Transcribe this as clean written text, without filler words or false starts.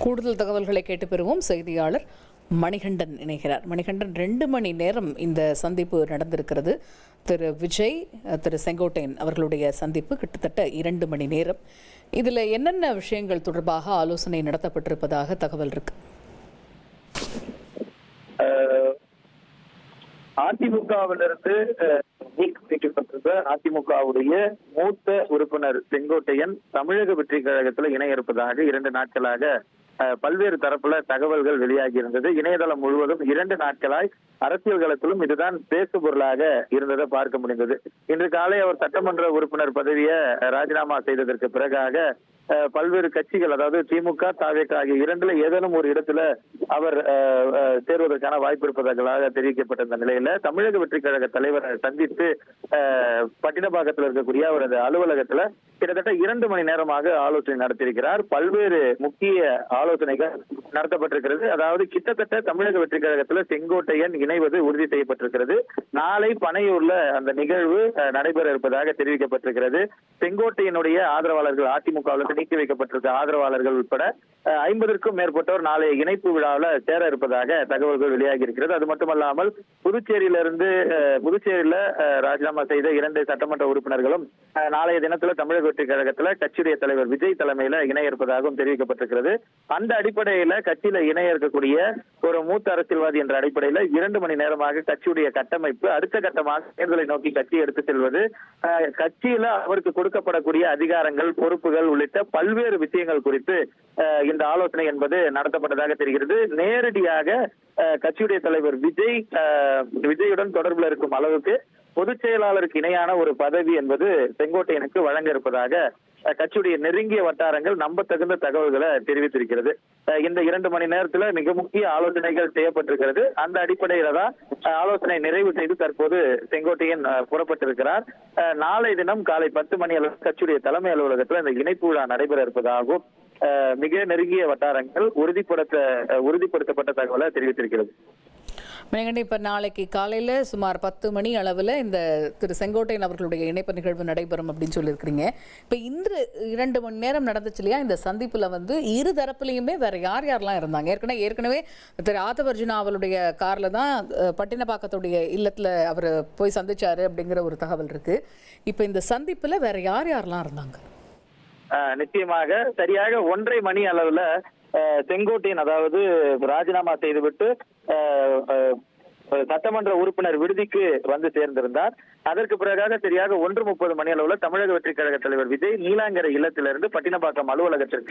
கூடுதல் தகவல்களை கேட்டு பெறுவோம். செய்தியாளர் மணிகண்டன் இணைகிறார். மணிகண்டன், 2 மணி நேரம் இந்த சந்திப்பு நடந்திருக்கிறது. திரு விஜய், திரு செங்கோட்டையன் அவர்களுடைய சந்திப்பு கிட்டத்தட்ட 2 மணி நேரம். இதில் என்னென்ன விஷயங்கள் தொடர்பாக ஆலோசனை நடத்தப்பட்டிருப்பதாக தகவல் இருக்கு? அதிமுகவிலிருந்து நீக்கப்பட்டிருந்த அதிமுகவுடைய மூத்த உறுப்பினர் செங்கோட்டையன் தமிழக வெற்றி கழகத்தில் இணைய இருப்பதாக 2 நாட்களாக பல்வேறு தரப்புல தகவல்கள் வெளியாகி இருந்தது. இணையதளம் முழுவதும் 2 நாட்களாய் அரசியல் களத்திலும் இதுதான் பேசு பொருளாக இருந்ததை பார்க்க முடிந்தது. இன்று காலை அவர் சட்டமன்ற உறுப்பினர் பதவியை ராஜினாமா செய்ததற்கு பிறகாக பல்வேறு கட்சிகள், அதாவது திமுக, தவேக ஆகிய 2ல ஏதேனும் ஒரு இடத்துல அவர் சேர்வதற்கான வாய்ப்பு இருப்பதாக தெரிவிக்கப்பட்ட நிலையில தமிழக வெற்றி கழக தலைவரை சந்தித்து பட்டினப்பாக்கத்தில் இருக்கக்கூடிய அவரது அலுவலகத்துல கிட்டத்தட்ட 2 மணி நேரமாக ஆலோசனை நடத்தியிருக்கிறார். பல்வேறு முக்கிய ஆலோசனைகள் நடத்தப்பட்டிருக்கிறது. அதாவது கிட்டத்தட்ட தமிழக வெற்றி கழகத்துல செங்கோட்டையன் இணைவது உறுதி செய்யப்பட்டிருக்கிறது. நாளை பனையூர்ல அந்த நிகழ்வு நடைபெற இருப்பதாக தெரிவிக்கப்பட்டிருக்கிறது. செங்கோட்டையனுடைய ஆதரவாளர்கள், அதிமுகவில் நீக்கி வைக்கப்பட்டிருக்க ஆதரவாளர்கள் உட்பட 50க்கும் மேற்பட்டோர் நாளைய இணைப்பு விழாவில் சேர இருப்பதாக தகவல்கள் வெளியாகி இருக்கிறது. அது மட்டுமல்லாமல் புதுச்சேரியில ராஜினாமா செய்த 2 சட்டமன்ற உறுப்பினர்களும் நாளைய தினத்துல தமிழக வெற்றி கழகத்துல கட்சியுடைய தலைவர் விஜய் தலைமையில இணைய இருப்பதாகவும் தெரிவிக்கப்பட்டிருக்கிறது. அந்த அடிப்படையில கட்சியில இணைய இருக்கக்கூடிய ஒரு மூத்த அரசியல்வாதி என்ற அடிப்படையில 2 மணி நேரமாக கட்சியுடைய கட்டமைப்பு, அடுத்த கட்டமாக தேர்தலை நோக்கி கட்சி எடுத்து செல்வது, கட்சியில அவருக்கு கொடுக்கப்படக்கூடிய அதிகாரங்கள், பொறுப்புகள் உள்ளிட்ட பல்வேறு விஷயங்கள் குறித்து இந்த ஆலோசனை என்பது நடத்தப்பட்டதாக தெரிகிறது. நேரடியாக கட்சியுடைய தலைவர் விஜயுடன் தொடர்பில் இருக்கும் அளவுக்கு பொதுச் செயலாளருக்கு இணையான ஒரு பதவி என்பது செங்கோட்டையனுக்கு வழங்க இருப்பதாக கட்சியுடைய நெருங்கிய வட்டாரங்கள் நம்பத்தகுந்த தகவல்களை தெரிவித்திருக்கிறது. இந்த 2 மணி நேரத்துல மிக முக்கிய ஆலோசனைகள் செய்யப்பட்டிருக்கிறது. அந்த அடிப்படையில தான் ஆலோசனை நிறைவு செய்து தற்போது செங்கோட்டையன் புறப்பட்டிருக்கிறார். நாளை தினம் காலை 10 மணி அளவு கட்சியுடைய தலைமை அலுவலகத்துல இந்த இணைப்பு விழா நடைபெற இருப்பதாகவும் மிக நெருங்கிய வட்டாரங்கள் உறுதிப்படுத்தப்பட்ட தகவலை தெரிவித்திருக்கிறது. இப்ப நாளைக்கு காலையில சுமார் 10 மணி அளவில் இந்த திரு செங்கோட்டையன் அவர்களுடைய இணைப்பு நிகழ்வு நடைபெறும் அப்படின்னு சொல்லியிருக்கிறீங்க. இப்ப இன்று 2 மணி நேரம் நடந்துச்சு இல்லையா? இந்த சந்திப்புல இரு தரப்புலையுமே வேற யாரெல்லாம் இருந்தாங்க? ஏற்கனவே திரு ஆதவர்ஜுனா அவருடைய கார்ல தான் பட்டினப்பாக்கத்துடைய இல்லத்துல அவர் போய் சந்திச்சாரு அப்படிங்கிற ஒரு தகவல் இருக்கு. இப்ப இந்த சந்திப்புல வேற யாரெல்லாம் இருந்தாங்க? நிச்சயமாக சரியாக 1:30 மணி அளவுல செங்கோட்டையன், அதாவது ராஜினாமா செய்துவிட்டு சட்டமன்ற உறுப்பினர் விடுதிக்கு வந்து சேர்ந்திருந்தார். அதற்கு பிறகாக சரியாக 1:30 மணி அளவுல தமிழக வெற்றி கழக தலைவர் விஜய் நீலாங்கரை இல்லத்திலிருந்து பட்டினப்பாக்கம் அலுவலகத்திற்கு